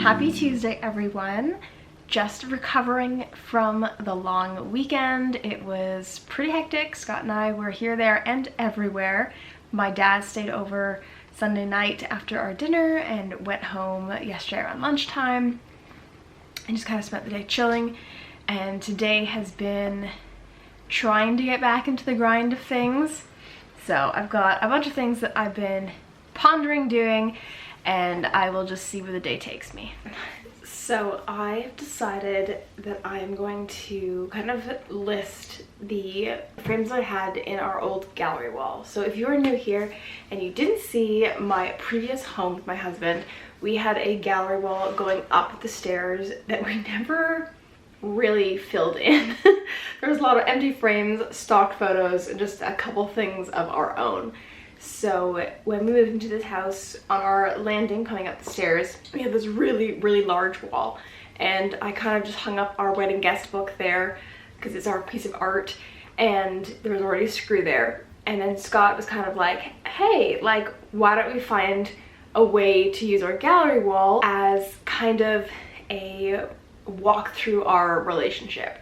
Happy Tuesday, everyone. Just recovering from the long weekend. It was pretty hectic. Scott and I were here, there, and everywhere. My dad stayed over Sunday night after our dinner and went home yesterday around lunchtime and just kind of spent the day chilling. And today has been trying to get back into the grind of things. So I've got a bunch of things that I've been pondering doing, and I will just see where the day takes me. So I've decided that I am going to kind of list the frames I had in our old gallery wall. So if you are new here and you didn't see my previous home with my husband, we had a gallery wall going up the stairs that we never really filled in. There was a lot of empty frames, stock photos, and just a couple things of our own. So when we moved into this house, on our landing coming up the stairs, we had this really large wall, and I kind of just hung up our wedding guest book there because it's our piece of art, and there was already a screw there. And then Scott was kind of like, hey, like, why don't we find a way to use our gallery wall as kind of a walk through our relationship.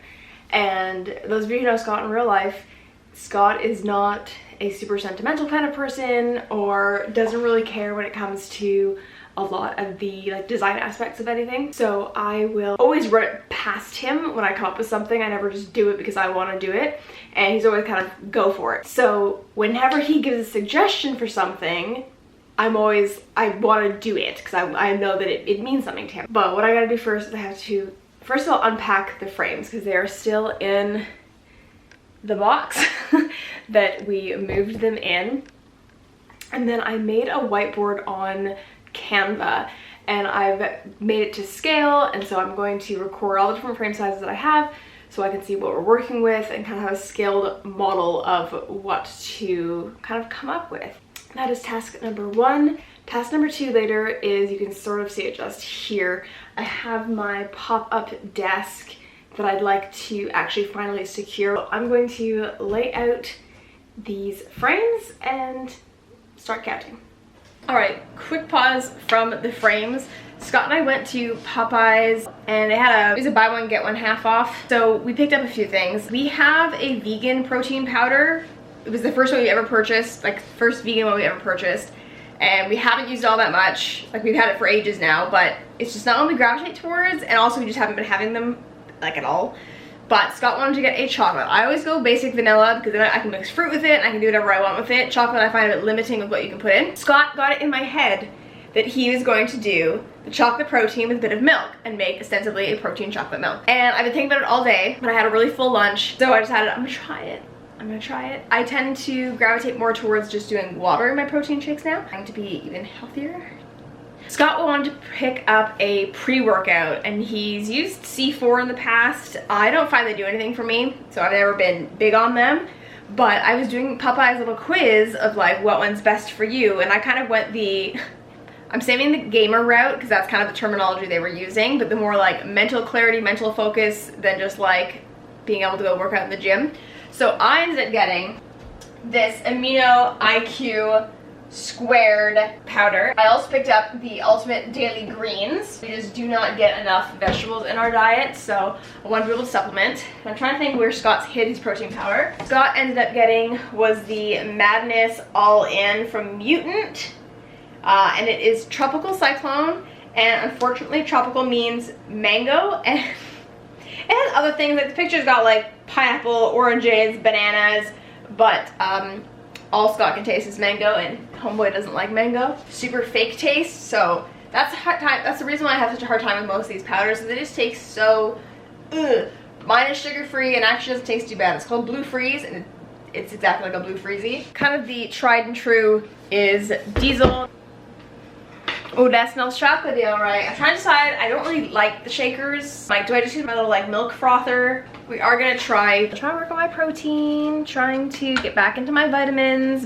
And those of you who know Scott in real life, Scott is not a super sentimental kind of person, or doesn't really care when it comes to a lot of the design aspects of anything. So I will always run it past him when I come up with something. I never just do it because I want to do it, and he's always kind of go for it. So whenever he gives a suggestion for something, I want to do it because I know that it means something to him. But what I gotta do first is I have to first of all unpack the frames because they are still in the box that we moved them in. And then I made a whiteboard on Canva, and I've made it to scale, and so I'm going to record all the different frame sizes that I have so I can see what we're working with and kind of have a scaled model of what to kind of come up with. That is task number one. Task number two later is, you can sort of see it just here, I have my pop-up desk that I'd like to actually finally secure. I'm going to lay out these frames and start counting. All right, quick pause from the frames. Scott and I went to Popeyes, and it was a buy one get one half off. So we picked up a few things. We have a vegan protein powder. It was the first one we ever purchased, like first vegan one we ever purchased. And we haven't used it all that much. Like, we've had it for ages now, but it's just not one we gravitate towards, and also we just haven't been having them like at all. But Scott wanted to get a chocolate. I always go basic vanilla because then I can mix fruit with it and I can do whatever I want with it. Chocolate I find a bit limiting with what you can put in. Scott got it in my head that he was going to do the chocolate protein with a bit of milk and make ostensibly a protein chocolate milk. And I've been thinking about it all day, but I had a really full lunch, so I decided I'm gonna try it. I tend to gravitate more towards just doing water in my protein shakes now. I'm trying to be even healthier. Scott wanted to pick up a pre-workout, and he's used C4 in the past. I don't find they do anything for me, so I've never been big on them. But I was doing Popeye's little quiz of like what one's best for you, and I kind of went I'm saving the gamer route because that's kind of the terminology they were using, but the more like mental clarity, mental focus than just like being able to go work out in the gym. So I ended up getting this Amino IQ squared powder. I also picked up the Ultimate Daily Greens. We just do not get enough vegetables in our diet, so I want to be able to supplement. I'm trying to think where Scott's hid his protein powder. Scott ended up getting was the Madness All-In from Mutant, and it is tropical cyclone, and unfortunately tropical means mango, and it has other things, like the picture's got like pineapple, oranges, bananas, but all Scott can taste is mango, and homeboy doesn't like mango. Super fake taste, so that's a hard time. That's the reason why I have such a hard time with most of these powders, is they just taste so ugh. Mine is sugar-free and actually doesn't taste too bad. It's called Blue Freeze, and it's exactly like a Blue Freezy. Kind of the tried and true is Diesel. Oh, that smells chocolatey, all right. I'm trying to decide. I don't really like the shakers. Like, do I just use my little like milk frother? We are gonna try to work on my protein, trying to get back into my vitamins.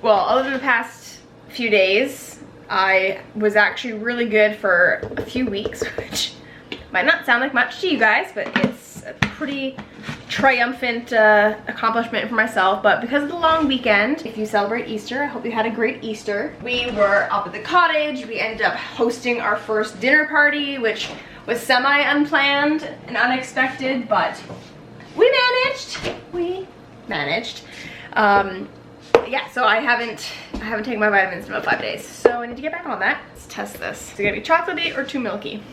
Well, other than the past few days, I was actually really good for a few weeks, which might not sound like much to you guys, but it's that's a pretty triumphant accomplishment for myself. But because of the long weekend, if you celebrate Easter, I hope you had a great Easter. We were up at the cottage. We ended up hosting our first dinner party, which was semi-unplanned and unexpected, but we managed. Yeah, so I haven't taken my vitamins in about 5 days, so I need to get back on that. Let's test this. Is it gonna be chocolatey or too milky?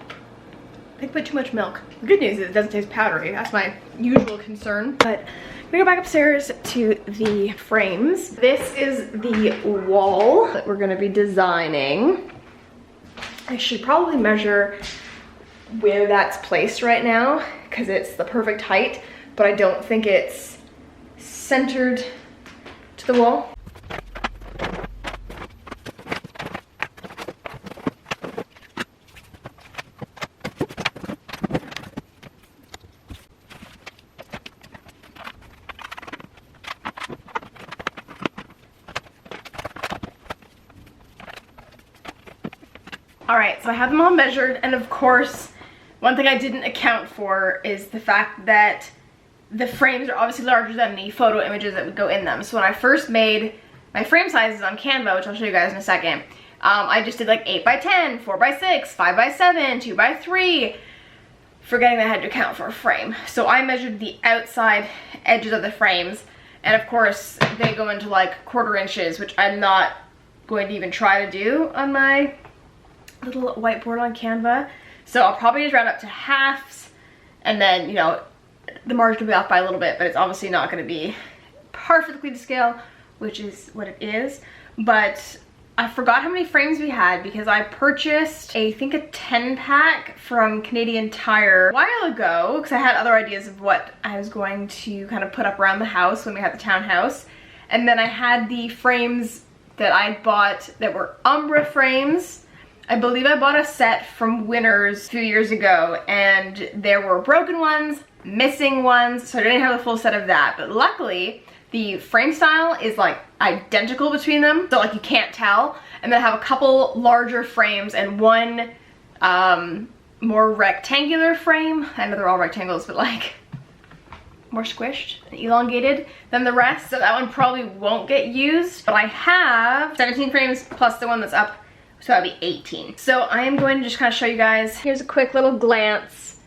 I think I put too much milk. The good news is it doesn't taste powdery. That's my usual concern. But I'm gonna go back upstairs to the frames. This is the wall that we're gonna be designing. I should probably measure where that's placed right now because it's the perfect height, but I don't think it's centered to the wall. All right, so I have them all measured, and of course, one thing I didn't account for is the fact that the frames are obviously larger than the photo images that would go in them. So when I first made my frame sizes on Canva, which I'll show you guys in a second, I just did like 8 by 10, 4 by 6, 5 by 7, 2 by 3, forgetting that I had to account for a frame. So I measured the outside edges of the frames, and of course they go into like 1/4 inches, which I'm not going to even try to do on my little whiteboard on Canva. So I'll probably just round up to halves, and then, you know, the margin will be off by a little bit, but it's obviously not going to be perfectly to scale, which is what it is. But I forgot how many frames we had because I purchased, I think, a 10-pack from Canadian Tire a while ago because I had other ideas of what I was going to kind of put up around the house when we had the townhouse. And then I had the frames that I bought that were Umbra frames. I believe I bought a set from Winners a few years ago, and there were broken ones, missing ones, so I didn't have the full set of that. But luckily, the frame style is like identical between them, so like you can't tell. And then I have a couple larger frames and one more rectangular frame. I know they're all rectangles, but like more squished and elongated than the rest, so that one probably won't get used. But I have 17 frames plus the one that's up, so that'll be 18. So I am going to just kind of show you guys. Here's a quick little glance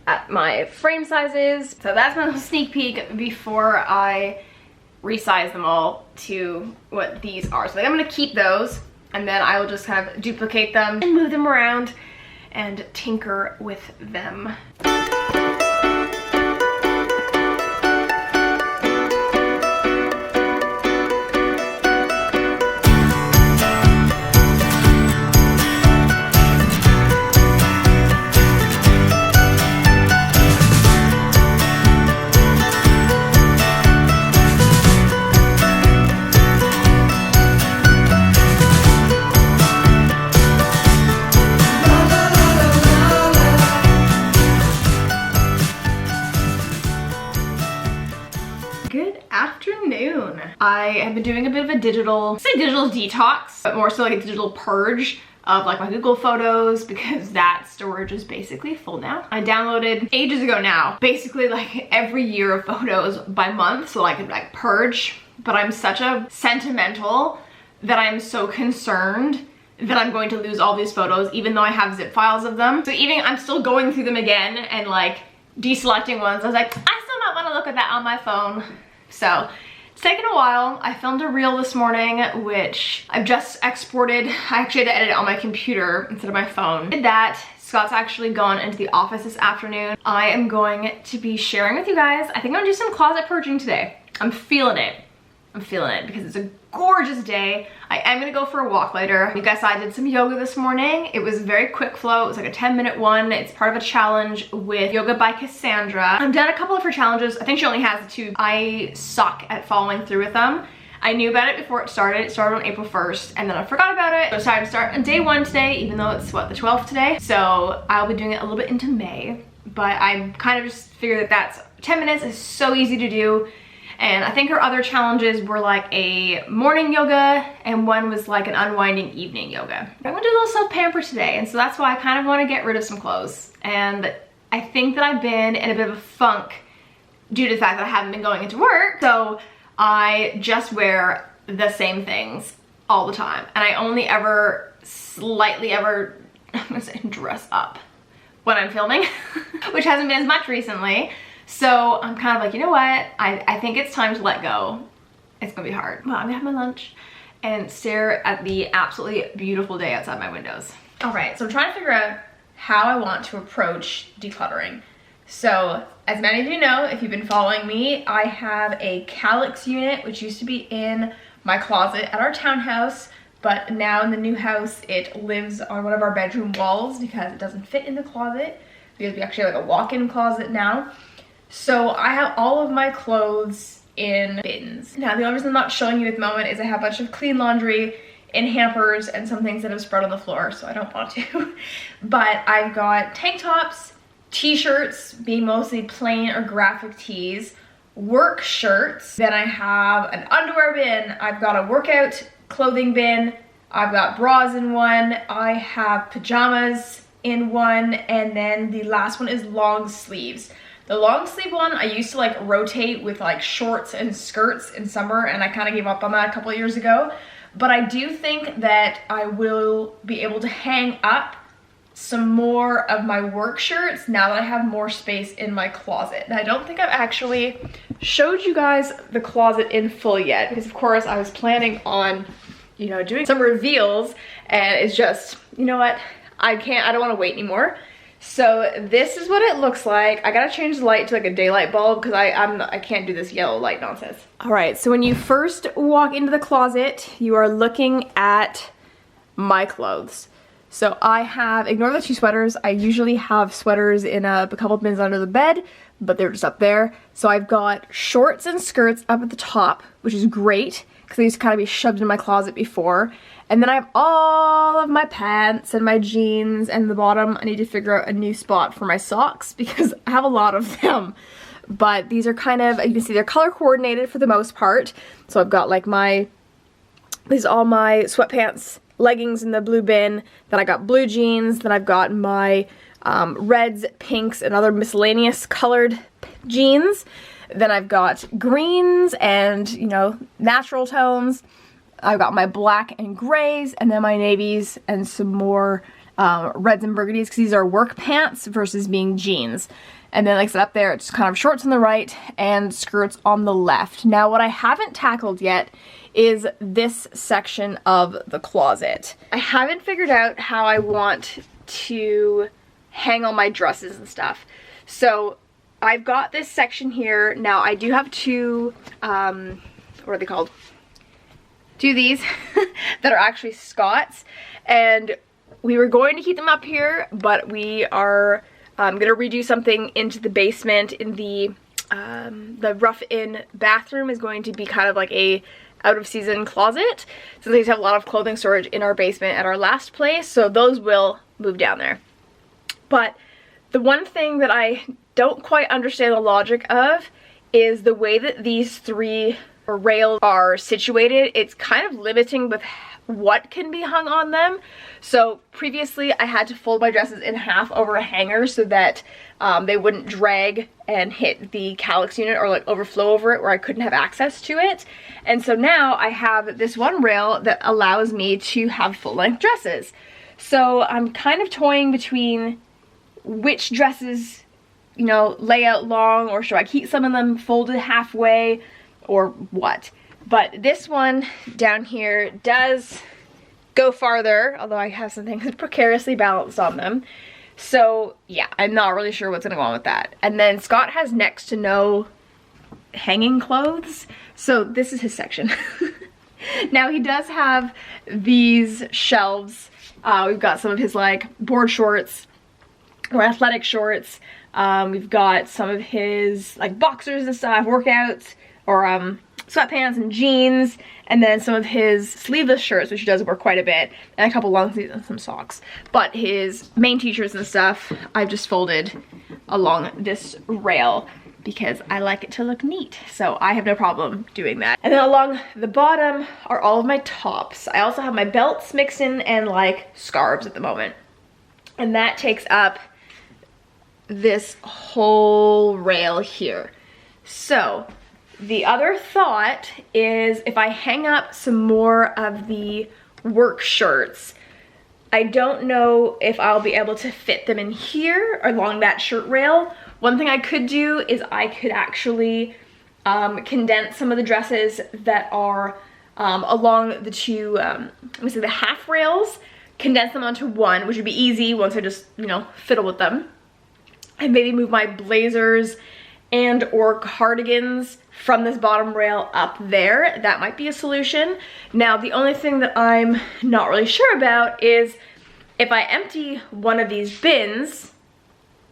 at my frame sizes. So that's my little sneak peek before I resize them all to what these are. So I'm gonna keep those, and then I will just kind of duplicate them and move them around and tinker with them. I have been doing a bit of a digital detox, but more so like a digital purge of like my Google Photos because that storage is basically full now. I downloaded ages ago now, basically like every year of photos by month so I could like purge, but I'm such a sentimental that I'm so concerned that I'm going to lose all these photos even though I have zip files of them. So even I'm still going through them again and like deselecting ones. I was like, I still might want to look at that on my phone. So it's taken a while. I filmed a reel this morning, which I've just exported. I actually had to edit it on my computer instead of my phone. Did that. Scott's actually gone into the office this afternoon. I am going to be sharing with you guys. I think I'm gonna do some closet purging today. I'm feeling it. I'm feeling it because it's a gorgeous day. I am gonna go for a walk later. You guys saw I did some yoga this morning. It was a very quick flow. It was like a 10-minute one. It's part of a challenge with Yoga by Cassandra. I've done a couple of her challenges. I think she only has the 2. I suck at following through with them. I knew about it before it started. It started on April 1st and then I forgot about it. So I decided to start on day 1 today, even though it's what, the 12th today. So I'll be doing it a little bit into May, but I kind of just figured that that's 10 minutes is so easy to do. And I think her other challenges were like a morning yoga and one was like an unwinding evening yoga. I'm gonna do a little self-pamper today, and so that's why I kind of want to get rid of some clothes. And I think that I've been in a bit of a funk due to the fact that I haven't been going into work. So I just wear the same things all the time. And I only ever slightly I'm gonna say dress up when I'm filming, which hasn't been as much recently. So I'm kind of like, you know what? I think it's time to let go. It's gonna be hard. Well, I'm gonna have my lunch and stare at the absolutely beautiful day outside my windows. All right, so I'm trying to figure out how I want to approach decluttering. So, as many of you know, if you've been following me, I have a Calyx unit, which used to be in my closet at our townhouse, but now in the new house, it lives on one of our bedroom walls because it doesn't fit in the closet, because we actually have like a walk-in closet now. So I have all of my clothes in bins. Now, the only reason I'm not showing you at the moment is I have a bunch of clean laundry in hampers and some things that have spread on the floor, so I don't want to. But I've got tank tops, t-shirts, being mostly plain or graphic tees, work shirts, then I have an underwear bin, I've got a workout clothing bin, I've got bras in one, I have pajamas in one, and then the last one is long sleeves. The long sleeve one I used to like rotate with like shorts and skirts in summer, and I kind of gave up on that a couple of years ago. But I do think that I will be able to hang up some more of my work shirts now that I have more space in my closet. And I don't think I've actually showed you guys the closet in full yet, because of course I was planning on, you know, doing some reveals, and it's just, you know what, I don't want to wait anymore. So this is what it looks like. I gotta change the light to like a daylight bulb because I can't do this yellow light nonsense. All right, so when you first walk into the closet, you are looking at my clothes. So I have, ignore the two sweaters. I usually have sweaters in a couple bins under the bed, but they're just up there. So I've got shorts and skirts up at the top, which is great because they used to kind of be shoved in my closet before. And then I have all of my pants and my jeans, and the bottom I need to figure out a new spot for my socks because I have a lot of them. But these are kind of, you can see they're color coordinated for the most part. So I've got like these are all my sweatpants, leggings in the blue bin, then I got blue jeans, then I've got my reds, pinks, and other miscellaneous colored jeans. Then I've got greens and, you know, natural tones. I've got my black and grays, and then my navies and some more reds and burgundies, because these are work pants versus being jeans. And then like I said, up there, it's kind of shorts on the right and skirts on the left. Now what I haven't tackled yet is this section of the closet. I haven't figured out how I want to hang all my dresses and stuff. So I've got this section here. Now I do have two, what are they called? Two of these that are actually Scott's, and we were going to keep them up here, but we are gonna redo something into the basement. In the rough-in bathroom is going to be kind of like a out-of-season closet, since we have a lot of clothing storage in our basement at our last place, so those will move down there. But the one thing that I don't quite understand the logic of is the way that these three rails are situated. It's kind of limiting with what can be hung on them. So previously I had to fold my dresses in half over a hanger so that they wouldn't drag and hit the Calyx unit or like overflow over it where I couldn't have access to it. And so now I have this one rail that allows me to have full-length dresses. So I'm kind of toying between which dresses, you know, lay out long, or should I keep some of them folded halfway, or what. But this one down here does go farther, although I have some things precariously balanced on them. So yeah, I'm not really sure what's gonna go on with that. And then Scott has next to no hanging clothes, so this is his section. Now he does have these shelves. We've got some of his like board shorts or athletic shorts. We've got some of his like boxers and stuff, workouts, or sweatpants and jeans, and then some of his sleeveless shirts, which he does wear quite a bit, and a couple long sleeves and some socks. But his main t-shirts and stuff, I've just folded along this rail because I like it to look neat. So I have no problem doing that. And then along the bottom are all of my tops. I also have my belts mixed in and like scarves at the moment. And that takes up this whole rail here. So the other thought is if I hang up some more of the work shirts, I don't know if I'll be able to fit them in here along that shirt rail. One thing I could do is I could actually condense some of the dresses that are along the two, let me say the half rails, condense them onto one, which would be easy once I just, you know, fiddle with them. And maybe move my blazers and or cardigans from this bottom rail up there. That might be a solution. Now, the only thing that I'm not really sure about is if I empty one of these bins,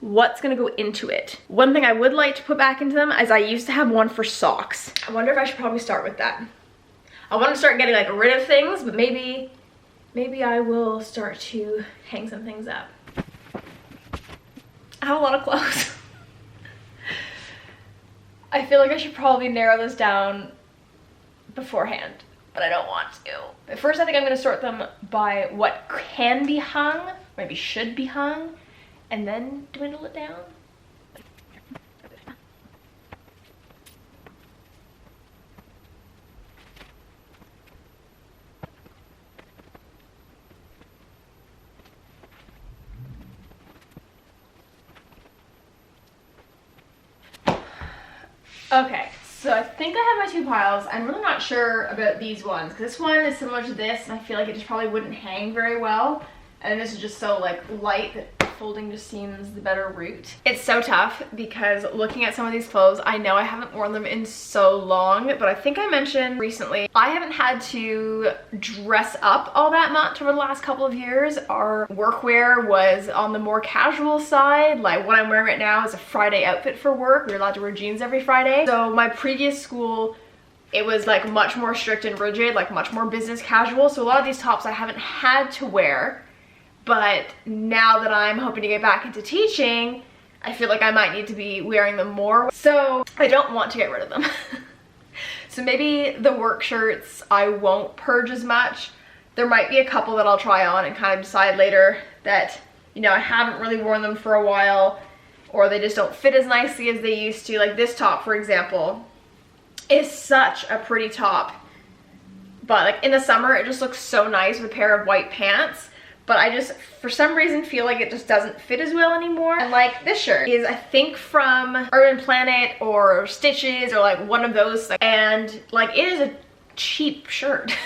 what's gonna go into it? One thing I would like to put back into them is I used to have one for socks. I wonder if I should probably start with that. I want to start getting like rid of things, but maybe I will start to hang some things up. I have a lot of clothes. I feel like I should probably narrow this down beforehand, but I don't want to. But first I think I'm gonna sort them by what can be hung, maybe should be hung, and then dwindle it down. Okay, so I think I have my two piles. I'm really not sure about these ones, because this one is similar to this, and I feel like it just probably wouldn't hang very well. And this is just so like light that folding just seems the better route. It's so tough because looking at some of these clothes, I know I haven't worn them in so long, but I think I mentioned recently, I haven't had to dress up all that much over the last couple of years. Our workwear was on the more casual side. Like what I'm wearing right now is a Friday outfit for work. We're allowed to wear jeans every Friday. So my previous school, it was like much more strict and rigid, like much more business casual. So a lot of these tops I haven't had to wear. But now that I'm hoping to get back into teaching, I feel like I might need to be wearing them more. So I don't want to get rid of them. So maybe the work shirts I won't purge as much. There might be a couple that I'll try on and kind of decide later that, you know, I haven't really worn them for a while, or they just don't fit as nicely as they used to. Like this top, for example, is such a pretty top. But like in the summer, it just looks so nice with a pair of white pants. But I just, for some reason, feel like it just doesn't fit as well anymore. And like this shirt is, I think, from Urban Planet or Stitches or like one of those. And like it is a cheap shirt.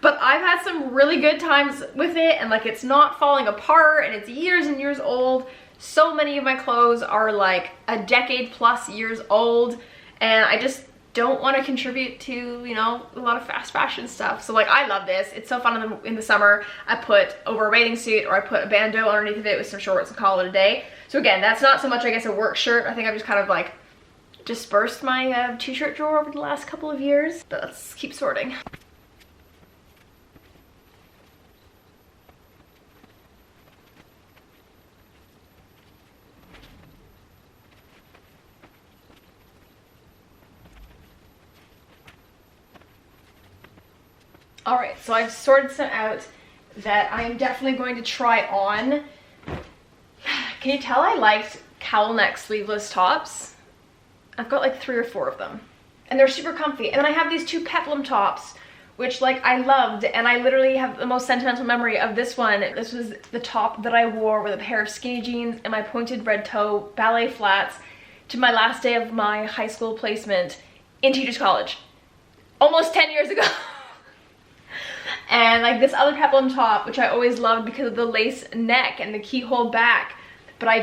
But I've had some really good times with it, and like it's not falling apart, and it's years and years old. So many of my clothes are like a decade plus years old, and I just don't want to contribute to, you know, a lot of fast fashion stuff. So like I love this. It's so fun in the summer. I put over a bathing suit, or I put a bandeau underneath of it with some shorts and call it a day. So again, that's not so much, I guess, a work shirt. I think I've just kind of like dispersed my t-shirt drawer over the last couple of years. But let's keep sorting. Alright, so I've sorted some out that I am definitely going to try on. Can you tell I liked cowl neck sleeveless tops? I've got like 3 or 4 of them. And they're super comfy. And then I have these 2 peplum tops, which like I loved, and I literally have the most sentimental memory of this one. This was the top that I wore with a pair of skinny jeans and my pointed red toe ballet flats to my last day of my high school placement in Teachers College. Almost 10 years ago. And like this other peplum top, which I always loved because of the lace neck and the keyhole back. But I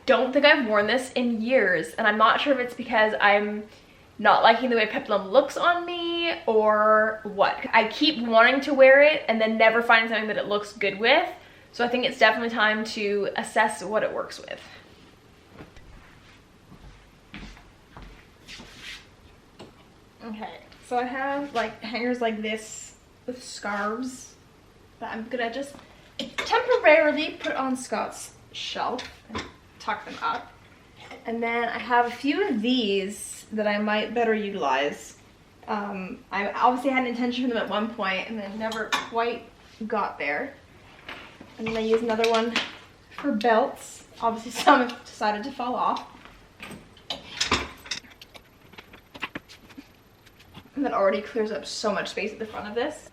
don't think I've worn this in years. And I'm not sure if it's because I'm not liking the way peplum looks on me or what. I keep wanting to wear it and then never finding something that it looks good with. So I think it's definitely time to assess what it works with. Okay, so I have like hangers like this with scarves that I'm gonna just temporarily put on Scott's shelf and tuck them up. And then I have a few of these that I might better utilize. I obviously had an intention for them at one point and then never quite got there. And then I use another one for belts. Obviously some have decided to fall off. And that already clears up so much space at the front of this.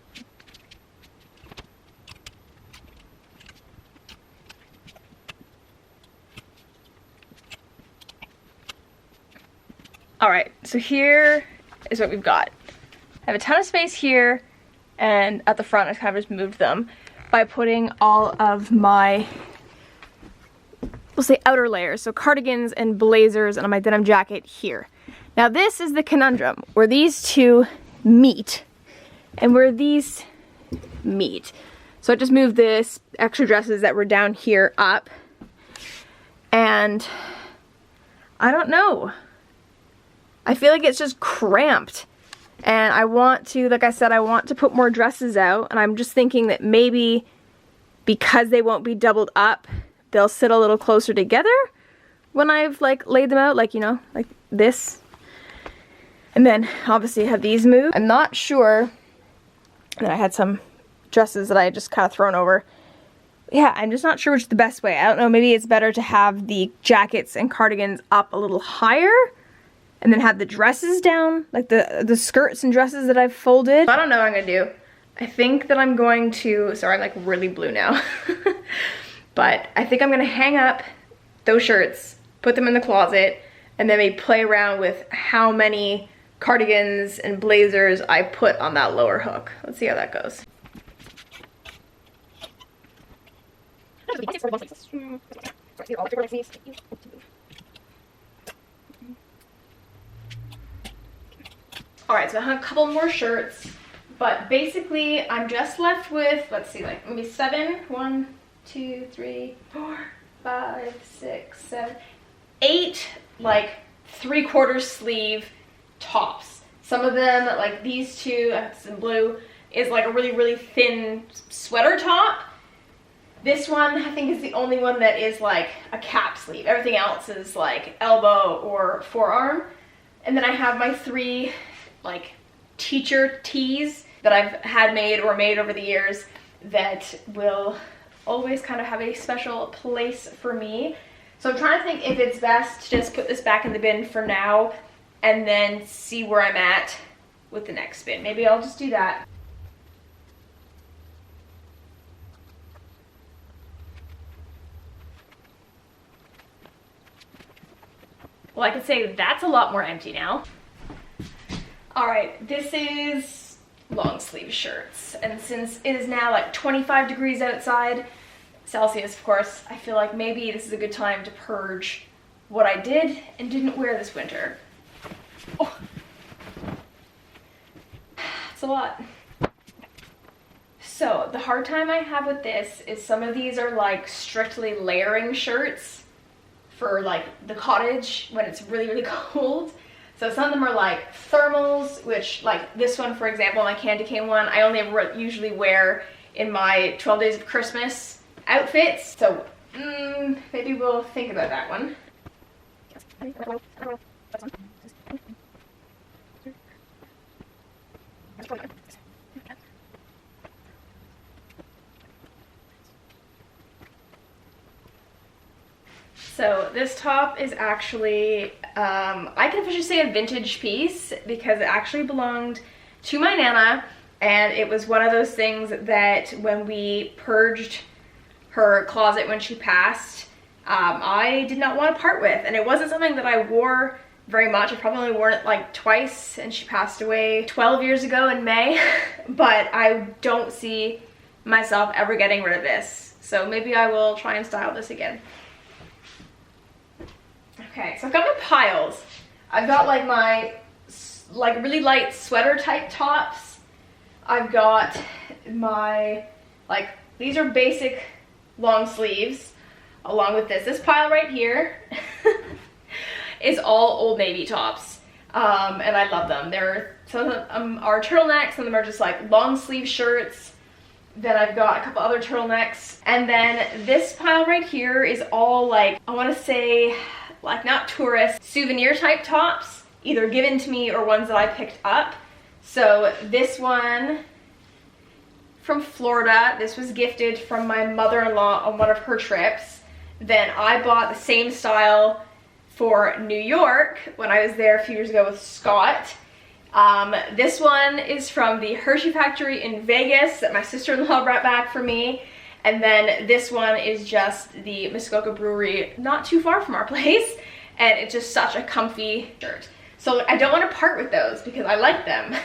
All right, so here is what we've got. I have a ton of space here, and at the front I kind of just moved them by putting all of my, we'll say, outer layers, so cardigans and blazers and my denim jacket here. Now this is the conundrum, where these two meet and where these meet. So I just moved this extra dresses that were down here up, and I don't know. I feel like it's just cramped, and I want to, like I said, I want to put more dresses out, and I'm just thinking that maybe because they won't be doubled up, they'll sit a little closer together when I've like laid them out, like, you know, like this. And then obviously have these moved. I'm not sure. And I had some dresses that I had just kind of thrown over. Yeah, I'm just not sure which is the best way. I don't know, maybe it's better to have the jackets and cardigans up a little higher and then have the dresses down, like the skirts and dresses that I've folded. I don't know what I'm gonna do. I think that I'm going to, sorry, I'm like really blue now. But I think I'm gonna hang up those shirts, put them in the closet, and then maybe play around with how many cardigans and blazers I put on that lower hook. Let's see how that goes. Alright, so I have a couple more shirts, but basically I'm just left with, let's see, like maybe 7, 1, 2, 3, 4, 5, 6, 7, 8 like 3/4 sleeve tops. Some of them, like these two, that's in blue, is like a really, really thin sweater top. This one, I think, is the only one that is like a cap sleeve. Everything else is like elbow or forearm. And then I have my 3 like teacher tees that I've had made or made over the years that will always kind of have a special place for me. So I'm trying to think if it's best to just put this back in the bin for now and then see where I'm at with the next bin. Maybe I'll just do that. Well, I could say that's a lot more empty now. All right, this is long sleeve shirts. And since it is now like 25 degrees outside, Celsius of course, I feel like maybe this is a good time to purge what I did and didn't wear this winter. Oh. It's a lot. So the hard time I have with this is some of these are like strictly layering shirts for like the cottage when it's really, really cold. So some of them are like thermals, which like this one, for example, my candy cane one, I only ever usually wear in my 12 Days of Christmas outfits. So maybe we'll think about that one. So this top is actually, I can officially say a vintage piece because it actually belonged to my Nana, and it was one of those things that when we purged her closet when she passed, I did not want to part with, and it wasn't something that I wore very much. I probably only worn it like twice, and she passed away 12 years ago in May, but I don't see myself ever getting rid of this. So maybe I will try and style this again. Okay, so I've got my piles. I've got like my really light sweater type tops. I've got my, like, these are basic long sleeves along with this. This pile right here is all Old Navy tops. And I love them. Some of them are turtlenecks, some of them are just like long sleeve shirts. Then I've got a couple other turtlenecks. And then this pile right here is all like, I want to say, like not tourist, souvenir type tops, either given to me or ones that I picked up. So this one from Florida, this was gifted from my mother-in-law on one of her trips. Then I bought the same style for New York when I was there a few years ago with Scott. This one is from the Hershey factory in Vegas that my sister-in-law brought back for me. And then this one is just the Muskoka Brewery, not too far from our place. And it's just such a comfy shirt. So I don't want to part with those because I like them.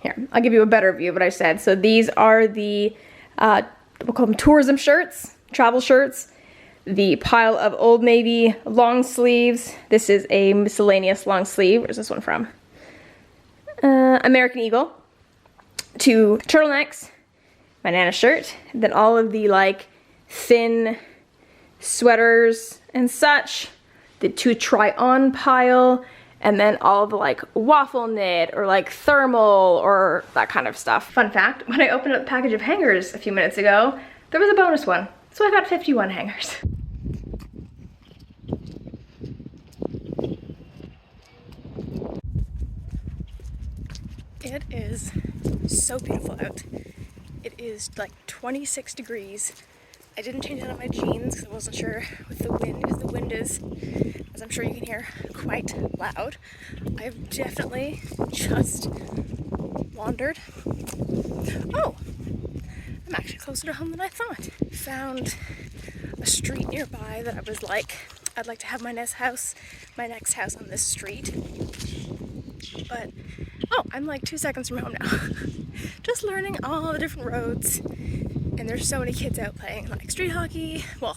Here, I'll give you a better view of what I said. So these are the, we'll call them tourism shirts, travel shirts. The pile of Old Navy long sleeves. This is a miscellaneous long sleeve. Where's this one from? American Eagle. 2 turtlenecks. My Nana shirt. Then all of the like thin sweaters and such. The 2 try-on pile. And then all the like waffle knit or like thermal or that kind of stuff. Fun fact, when I opened up the package of hangers a few minutes ago, there was a bonus one. So I got 51 hangers. It is so beautiful out. It is like 26 degrees. I didn't change out of my jeans because I wasn't sure with the wind, because the wind is, as I'm sure you can hear, quite loud. I've definitely just wandered. Oh, I'm actually closer to home than I thought. Found a street nearby that I was like, I'd like to have my next house on this street. But, oh, I'm like 2 seconds from home now. Just learning all the different roads. And there's so many kids out playing like street hockey, well,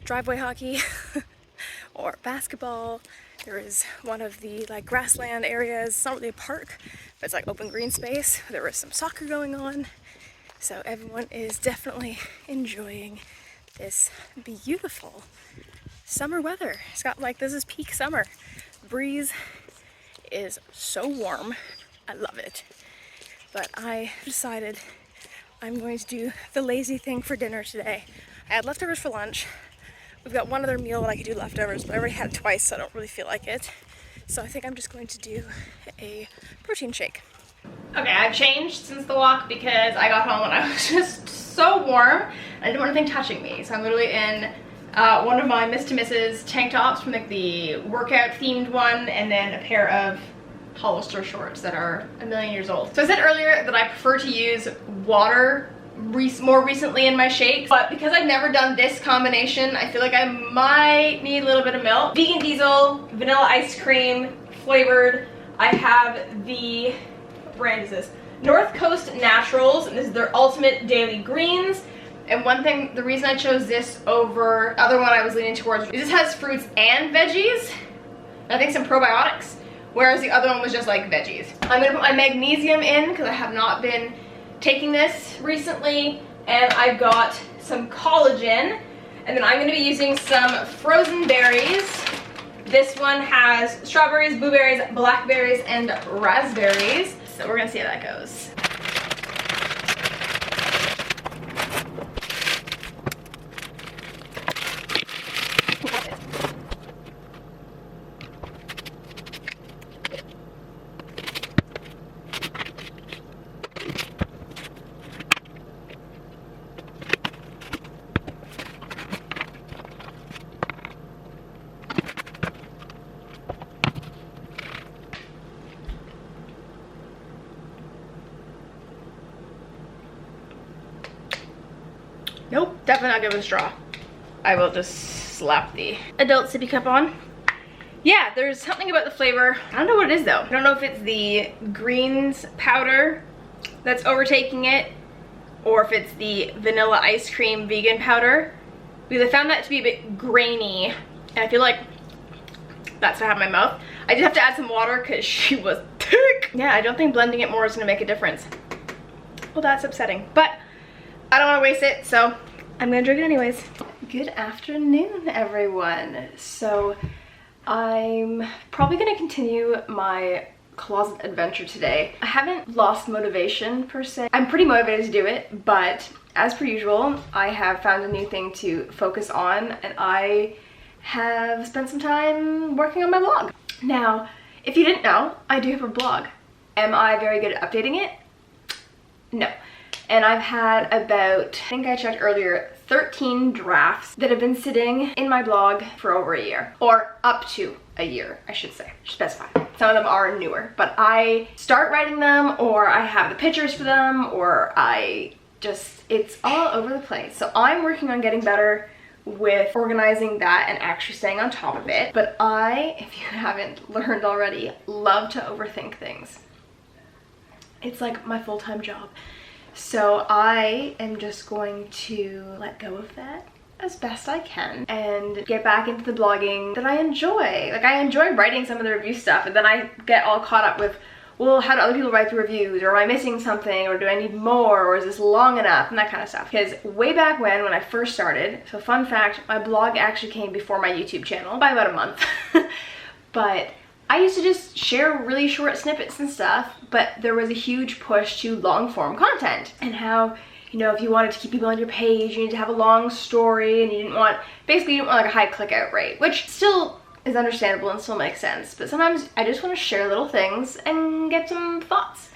driveway hockey, or basketball. There is one of the like grassland areas, it's not really a park, but it's like open green space. There was some soccer going on. So everyone is definitely enjoying this beautiful summer weather. It's got like, this is peak summer. The breeze is so warm. I love it. But I decided I'm going to do the lazy thing for dinner today. I had leftovers for lunch. We've got one other meal that I could do leftovers, but I already had it twice, so I don't really feel like it. So I think I'm just going to do a protein shake. Okay, I've changed since the walk because I got home and I was just so warm. I didn't want anything touching me, so I'm literally in one of my Miss to Misses tank tops from like the workout themed one, and then a pair of Hollister shorts that are a million years old. So I said earlier that I prefer to use water more recently in my shakes, but because I've never done this combination, I feel like I might need a little bit of milk. Vegan diesel, vanilla ice cream flavored. I have the, what brand is this? North Coast Naturals, and this is their ultimate daily greens. And one thing, the reason I chose this over the other one I was leaning towards is this has fruits and veggies, and I think some probiotics, whereas the other one was just like veggies. I'm gonna put my magnesium in because I have not been taking this recently, and I've got some collagen, and then I'm gonna be using some frozen berries. This one has strawberries, blueberries, blackberries, and raspberries. So we're gonna see how that goes. Nope, definitely not good with a straw. I will just slap the adult sippy cup on. Yeah, there's something about the flavor. I don't know what it is though. I don't know if it's the greens powder that's overtaking it, or if it's the vanilla ice cream vegan powder, because I found that to be a bit grainy, and I feel like that's what I have in my mouth. I did have to add some water because she was thick. Yeah, I don't think blending it more is gonna make a difference. Well, that's upsetting, but I don't want to waste it, so I'm gonna drink it anyways. Good afternoon, everyone. So I'm probably gonna continue my closet adventure today. I haven't lost motivation per se. I'm pretty motivated to do it, but as per usual, I have found a new thing to focus on, and I have spent some time working on my blog. Now, if you didn't know, I do have a blog. Am I very good at updating it? No. And I've had about, I think I checked earlier, 13 drafts that have been sitting in my blog for over a year, or up to a year, I should say, specify. Some of them are newer, but I start writing them, or I have the pictures for them, or it's all over the place. So I'm working on getting better with organizing that and actually staying on top of it. But I, if you haven't learned already, love to overthink things. It's like my full-time job. So I am just going to let go of that as best I can and get back into the blogging that I enjoy. Like, I enjoy writing some of the review stuff, and then I get all caught up with, well, how do other people write the reviews, or am I missing something, or do I need more, or is this long enough, and that kind of stuff. Because way back when I first started, so fun fact, my blog actually came before my YouTube channel by about a month. But I used to just share really short snippets and stuff, but there was a huge push to long form content, and how, you know, if you wanted to keep people on your page, you need to have a long story, and you didn't want like a high click out rate, which still is understandable and still makes sense. But sometimes I just want to share little things and get some thoughts.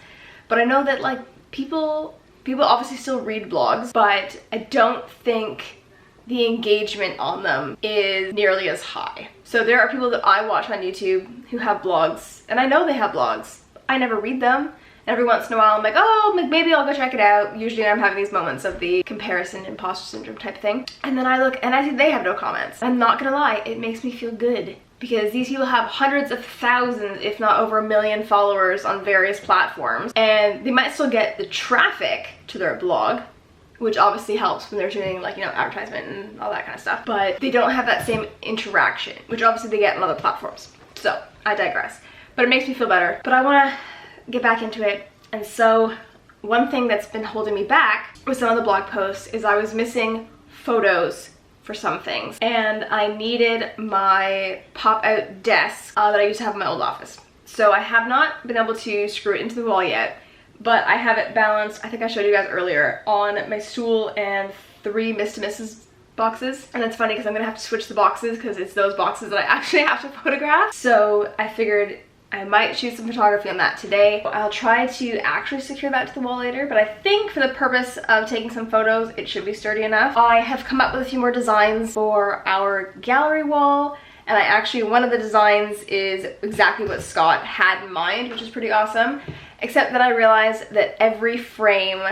But I know that like people obviously still read blogs, but I don't think the engagement on them is nearly as high. So there are people that I watch on YouTube who have blogs, and I know they have blogs. I never read them. Every once in a while I'm like, oh, maybe I'll go check it out. Usually I'm having these moments of the comparison imposter syndrome type thing. And then I look and I see they have no comments. I'm not gonna lie, it makes me feel good, because these people have hundreds of thousands, if not over 1 million followers on various platforms. And they might still get the traffic to their blog, which obviously helps when they're doing, like, you know, advertisement and all that kind of stuff. But they don't have that same interaction, which obviously they get on other platforms. So I digress. But it makes me feel better. But I wanna get back into it. And so one thing that's been holding me back with some of the blog posts is I was missing photos for some things, and I needed my pop-out desk that I used to have in my old office. So I have not been able to screw it into the wall yet, but I have it balanced, I think I showed you guys earlier, on my stool and 3 Mr. Mrs. boxes. And it's funny because I'm gonna have to switch the boxes because it's those boxes that I actually have to photograph. So I figured I might shoot some photography on that today. I'll try to actually secure that to the wall later, but I think for the purpose of taking some photos, it should be sturdy enough. I have come up with a few more designs for our gallery wall, and one of the designs is exactly what Scott had in mind, which is pretty awesome, except that I realized that every frame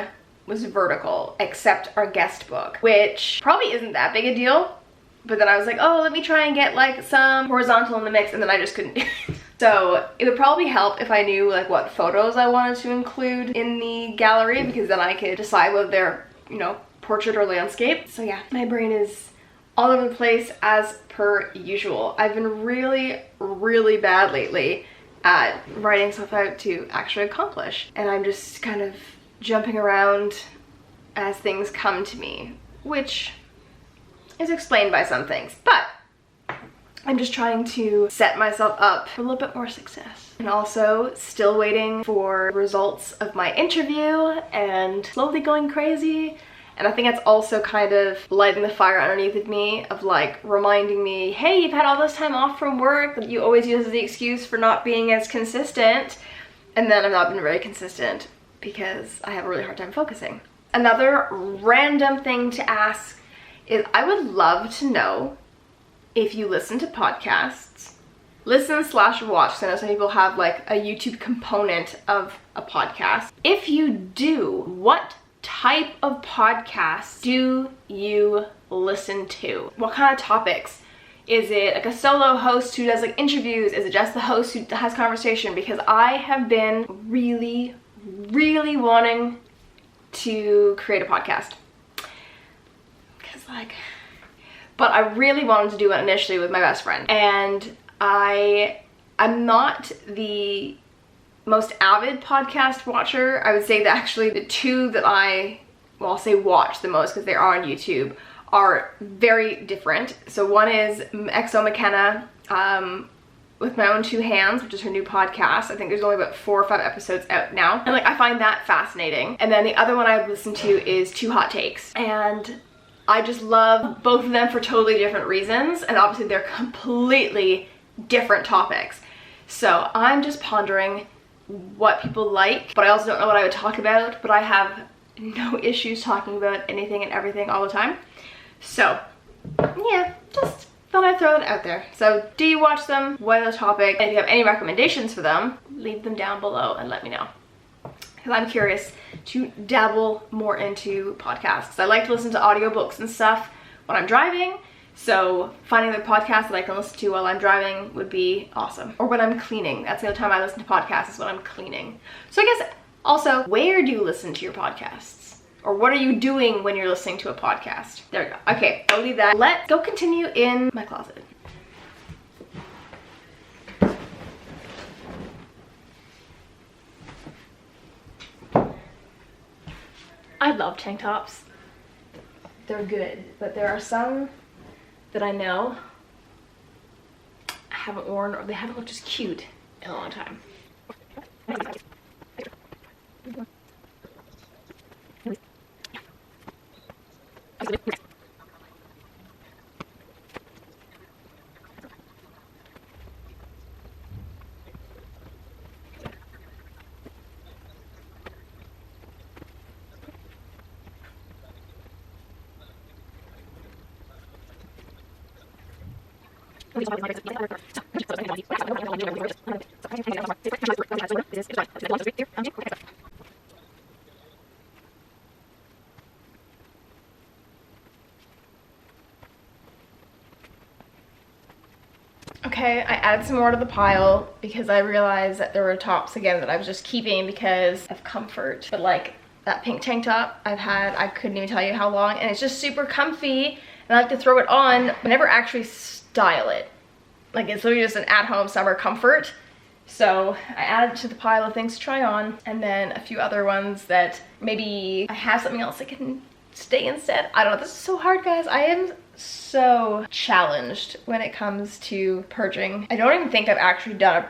was vertical except our guest book, which probably isn't that big a deal. But then I was like, oh, let me try and get like some horizontal in the mix, and then I just couldn't do it. So it would probably help if I knew like what photos I wanted to include in the gallery, because then I could decide whether they're, you know, portrait or landscape. So yeah, my brain is all over the place as per usual. I've been really, really bad lately at writing stuff out to actually accomplish. And I'm just kind of jumping around as things come to me, which is explained by some things, but I'm just trying to set myself up for a little bit more success. And also still waiting for results of my interview and slowly going crazy. And I think that's also kind of lighting the fire underneath of me, of like reminding me, hey, you've had all this time off from work that you always use as the excuse for not being as consistent. And then I've not been very consistent because I have a really hard time focusing. Another random thing to ask is, I would love to know if you listen to podcasts, listen/watch, so I know some people have like a YouTube component of a podcast. If you do, what type of podcasts do you listen to? What kind of topics? Is it like a solo host who does like interviews? Is it just the host who has conversation? Because I have been really, really wanting to create a podcast. But I really wanted to do it initially with my best friend, and I'm not the most avid podcast watcher. I would say that actually the two that I'll say watch the most, because they are on YouTube, are very different. So one is Exo McKenna, with my own 2 hands, which is her new podcast. I think there's only about 4 or 5 episodes out now, and like I find that fascinating. And then the other one I've listened to is 2 Hot Takes, and I just love both of them for totally different reasons, and obviously they're completely different topics. So I'm just pondering what people like, but I also don't know what I would talk about, but I have no issues talking about anything and everything all the time. So yeah, just thought I'd throw it out there. So do you watch them? What are the topic? And if you have any recommendations for them, leave them down below and let me know. Because I'm curious to dabble more into podcasts. I like to listen to audiobooks and stuff when I'm driving. So finding the podcast that I can listen to while I'm driving would be awesome. Or when I'm cleaning. That's the only time I listen to podcasts, is when I'm cleaning. So I guess also, where do you listen to your podcasts? Or what are you doing when you're listening to a podcast? There we go. Okay, I'll leave that. Let's go continue in my closet. I love tank tops. They're good, but there are some that I know I haven't worn, or they haven't looked as cute in a long time. Okay, I added some more to the pile because I realized that there were tops again that I was just keeping because of comfort. But like that pink tank top I've had, I couldn't even tell you how long, and it's just super comfy, and I like to throw it on, but never actually style it. Like, it's literally just an at-home summer comfort. So I added it to the pile of things to try on, and then a few other ones that maybe I have something else that can stay instead. I don't know, this is so hard, guys. I am so challenged when it comes to purging. I don't even think I've actually done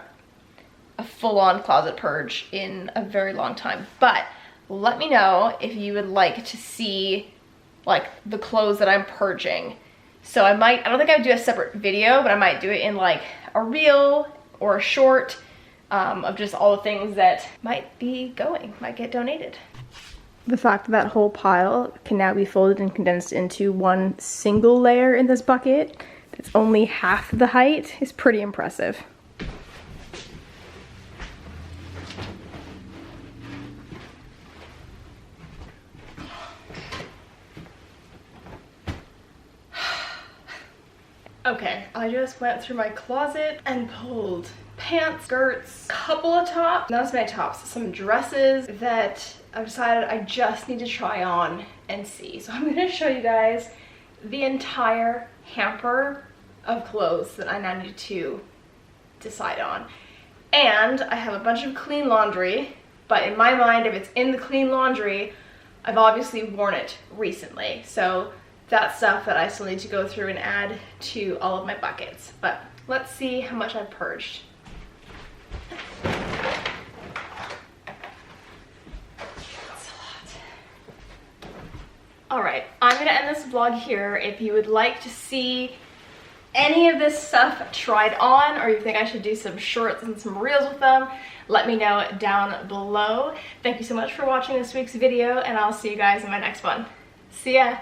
a full-on closet purge in a very long time, but let me know if you would like to see like the clothes that I'm purging. So I don't think I would do a separate video, but I might do it in like a reel or a short of just all the things that might get donated. The fact that whole pile can now be folded and condensed into one single layer in this bucket that's only half the height is pretty impressive. Okay, I just went through my closet and pulled pants, skirts, couple of tops, not as many tops, some dresses that I've decided I just need to try on and see. So I'm gonna show you guys the entire hamper of clothes that I now need to decide on. And I have a bunch of clean laundry, but in my mind, if it's in the clean laundry, I've obviously worn it recently. So that's stuff that I still need to go through and add to all of my buckets. But let's see how much I've purged. Alright, I'm gonna end this vlog here. If you would like to see any of this stuff tried on, or you think I should do some shorts and some reels with them, let me know down below. Thank you so much for watching this week's video, and I'll see you guys in my next one. See ya!